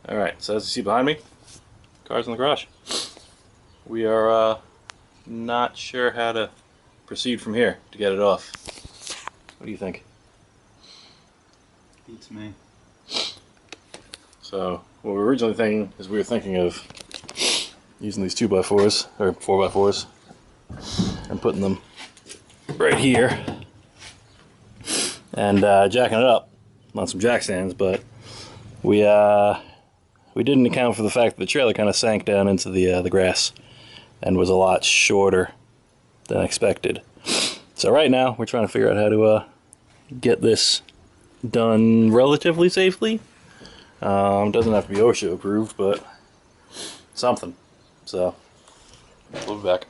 Alright, so as you see behind me, car's in the garage. We are not sure how to proceed from here to get it off. What do you think? Beats me. So, what we were originally thinking is we were thinking of using these 2x4s, or 4x4s, and putting them right here, and jacking it up on some jack stands, but we didn't account for the fact that the trailer kind of sank down into the grass and was a lot shorter than expected. So right now we're trying to figure out how to get this done relatively safely. Doesn't have to be OSHA approved, but something. So we'll be back.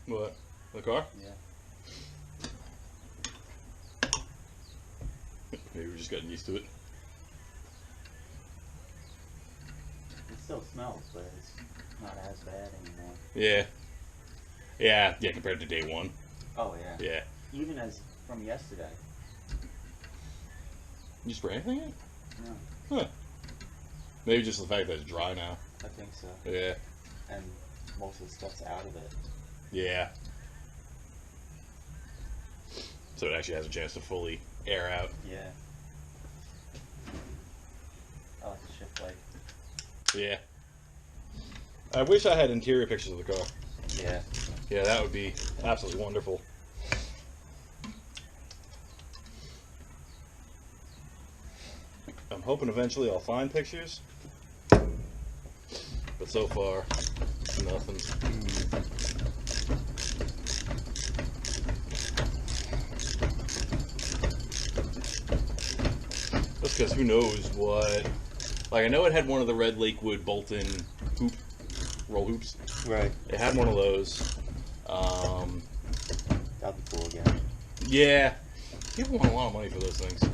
What? The car? Yeah. Maybe we're just getting used to it. It still smells, but it's not as bad anymore. Yeah. Yeah, compared to day one. Oh, yeah. Yeah. Even as from yesterday. You spray anything in? No. Huh. Maybe just the fact that it's dry now. I think so. Yeah. And most of the stuff's out of it. Yeah. So it actually has a chance to fully air out. Yeah. I like the shift light. Yeah. I wish I had interior pictures of the car. Yeah. Yeah, that would be absolutely wonderful. I'm hoping eventually I'll find pictures. But so far, nothing. That's because who knows what... Like, I know it had one of the red Lakewood bolt-in roll hoops. Right. It had one of those. That'd be cool again. Yeah. People want a lot of money for those things.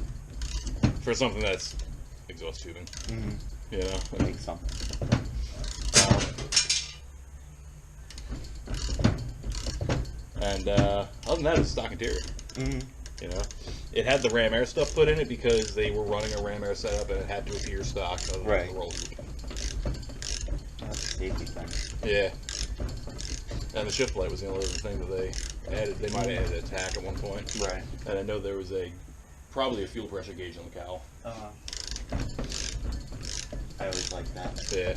For something that's exhaust tubing. Mm-hmm. You know? I think something. And other than that, it's stock interior. Mm-hmm. You know? It had the Ram Air stuff put in it because they were running a Ram Air setup and it had to appear stock other than Right. the roll hoop. That's a safety thing. Yeah. And the shift light was the only other thing that they added. They might have added a tack at one point. Right. And I know there was probably a fuel pressure gauge on the cowl. I always like that. Yeah.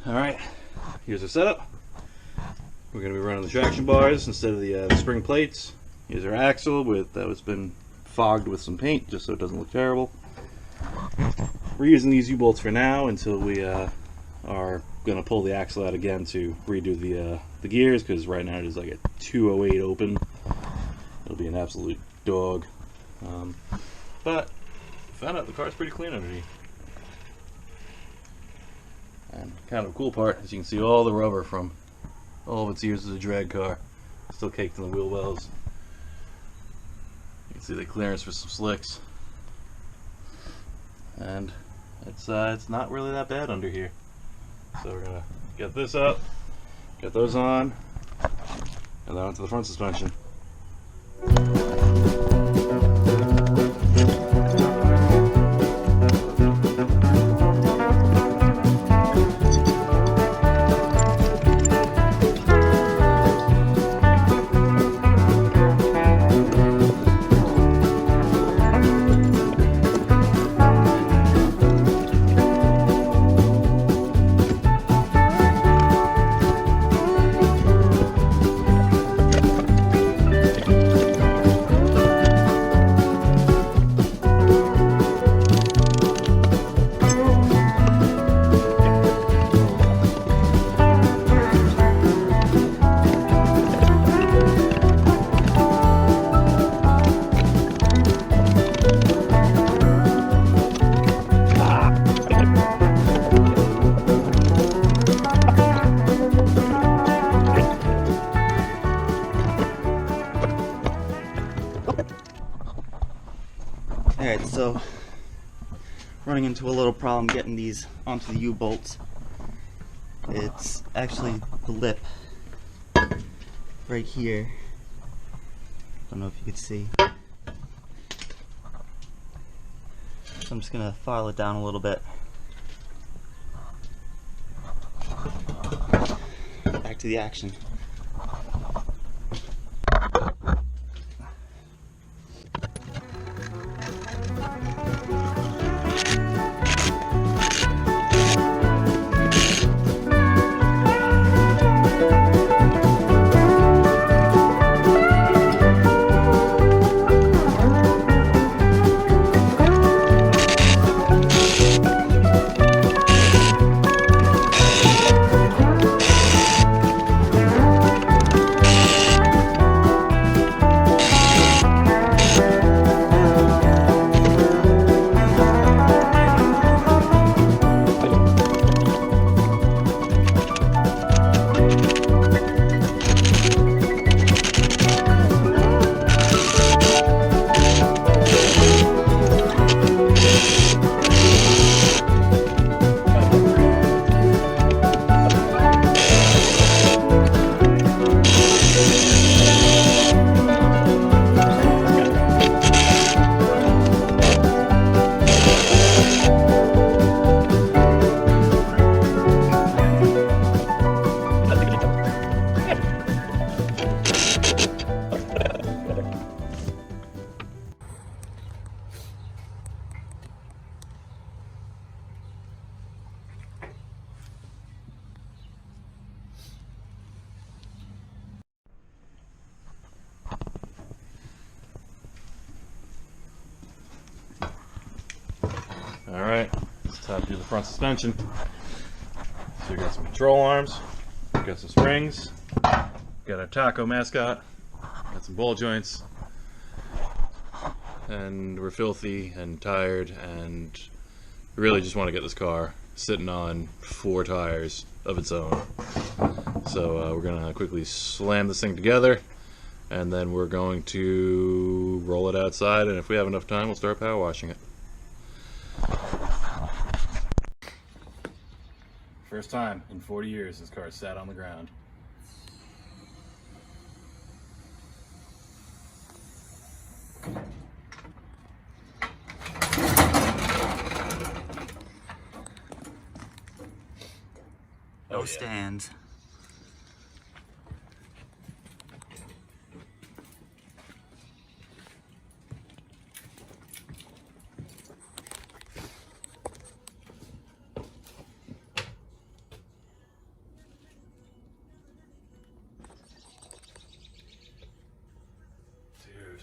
Alright, here's our setup. We're going to be running the traction bars instead of the spring plates. Here's our axle that was been fogged with some paint just so it doesn't look terrible. We're using these U-bolts for now until we are going to pull the axle out again to redo the gears, because right now it is like a 208 open. It'll be an absolute dog. But found out the car's pretty clean underneath. And kind of a cool part is you can see all the rubber from all of its years as a drag car still caked in the wheel wells. You can see the clearance for some slicks, and it's not really that bad under here. So we're gonna get this up, get those on, and then onto the front suspension. Alright, so running into a little problem getting these onto the U-bolts. It's actually the lip right here. Don't know if you can see. So I'm just gonna file it down a little bit. Back to the action. how to do the front suspension. So we got some control arms, got some springs, got our taco mascot, got some ball joints, and we're filthy and tired, and we really just want to get this car sitting on 4 tires of its own. So we're gonna quickly slam this thing together, and then we're going to roll it outside, and if we have enough time, we'll start power washing it. First time in 40 years this car sat on the ground. No stands. Dude.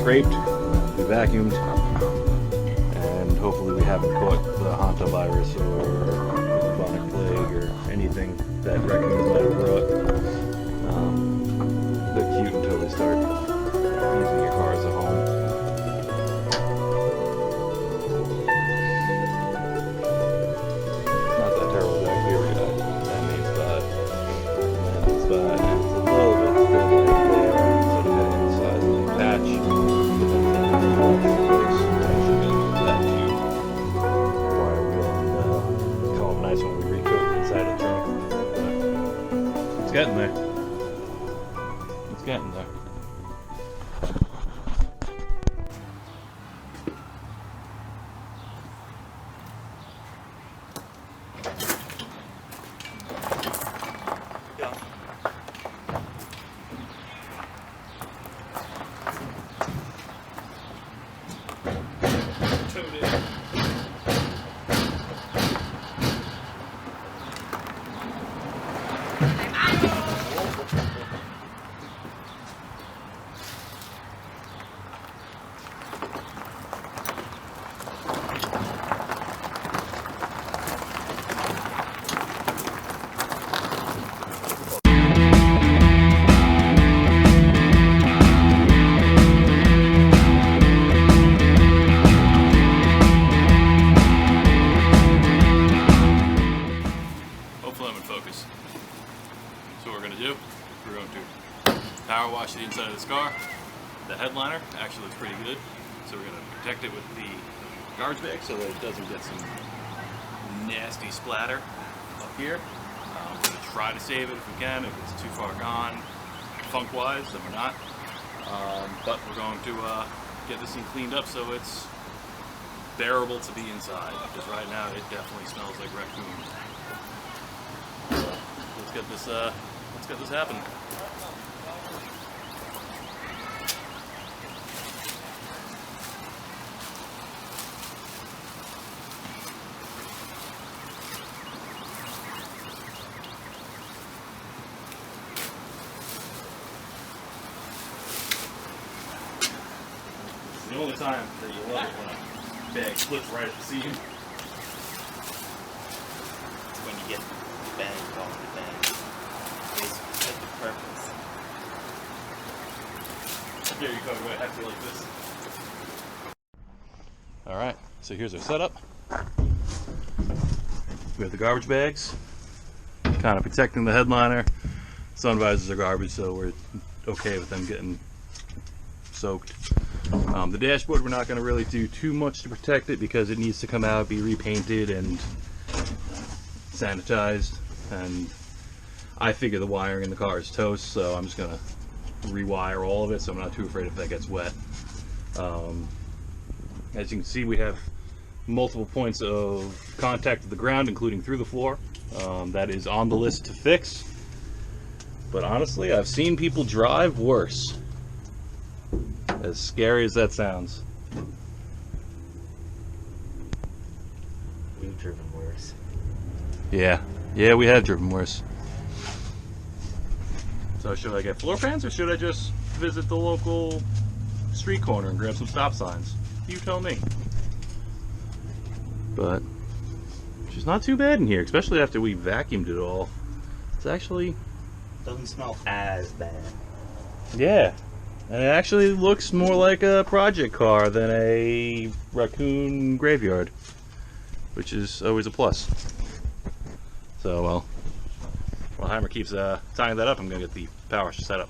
scraped, we vacuumed, and hopefully we haven't caught the hantavirus or the bubonic plague or anything that raccoons might have brought. They're cute until they start using your car as a home. Not that terrible bacteria, that main spot. And that spot, it's a little bit thin right there, sort of heading The headliner actually looks pretty good, so we're going to protect it with the garbage bag so that it doesn't get some nasty splatter up here. We're going to try to save it if we can. If it's too far gone, funk-wise, then we're not. But we're going to get this thing cleaned up so it's bearable to be inside, because right now it definitely smells like raccoon. So let's get this happening. The only time that you love it when a bag flips right at the seam. It's when you get banged on the bag. Basically, set the purpose. Here you go, I have to like this. Alright, so here's our setup. We have the garbage bags, kind of protecting the headliner. Sun visors are garbage, so we're okay with them getting soaked. The dashboard, we're not going to really do too much to protect it because it needs to come out, be repainted and sanitized, and I figure the wiring in the car is toast, so I'm just going to rewire all of it, so I'm not too afraid if that gets wet. As you can see, we have multiple points of contact with the ground, including through the floor. That is on the list to fix, but honestly, I've seen people drive worse. As scary as that sounds. We've driven worse. Yeah, we have driven worse. So should I get floor fans or should I just visit the local street corner and grab some stop signs? You tell me. But she's not too bad in here, especially after we vacuumed it all. It's actually... Doesn't smell as bad. Yeah. And it actually looks more like a project car than a raccoon graveyard, which is always a plus. So, well, while Heimer keeps tying that up, I'm going to get the power set up.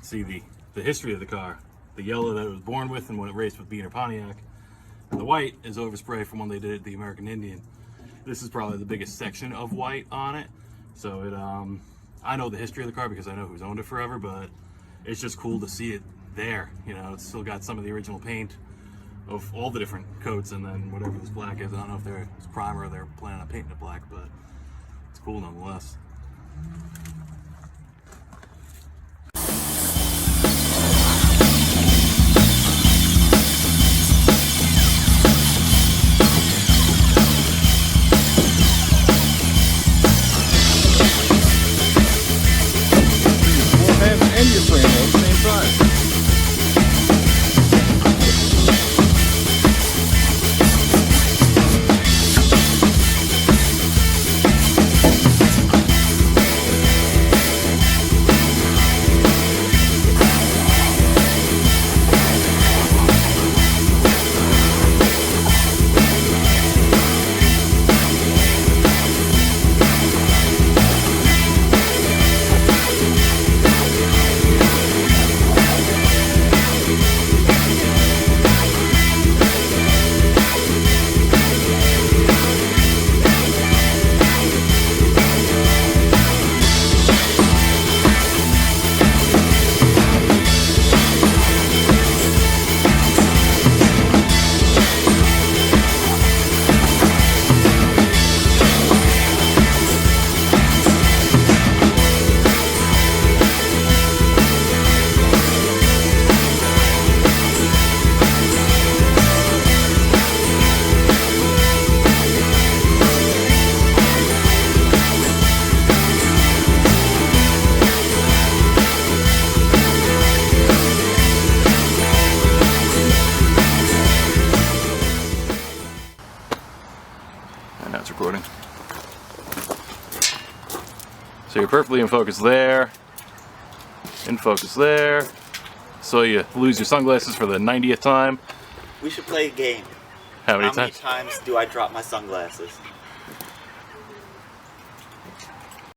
See the history of the car. The yellow that it was born with and when it raced with Biener Pontiac. And the white is overspray from when they did the American Indian. This is probably the biggest section of white on it. So it, I know the history of the car because I know who's owned it forever, but it's just cool to see it there. You know, it's still got some of the original paint of all the different coats, and then whatever this black is. I don't know if it's primer or they're planning on painting it black, but it's cool nonetheless. you're perfectly in focus there. In focus there. So you lose your sunglasses for the 90th time. We should play a game. How many How many times? times do I drop my sunglasses?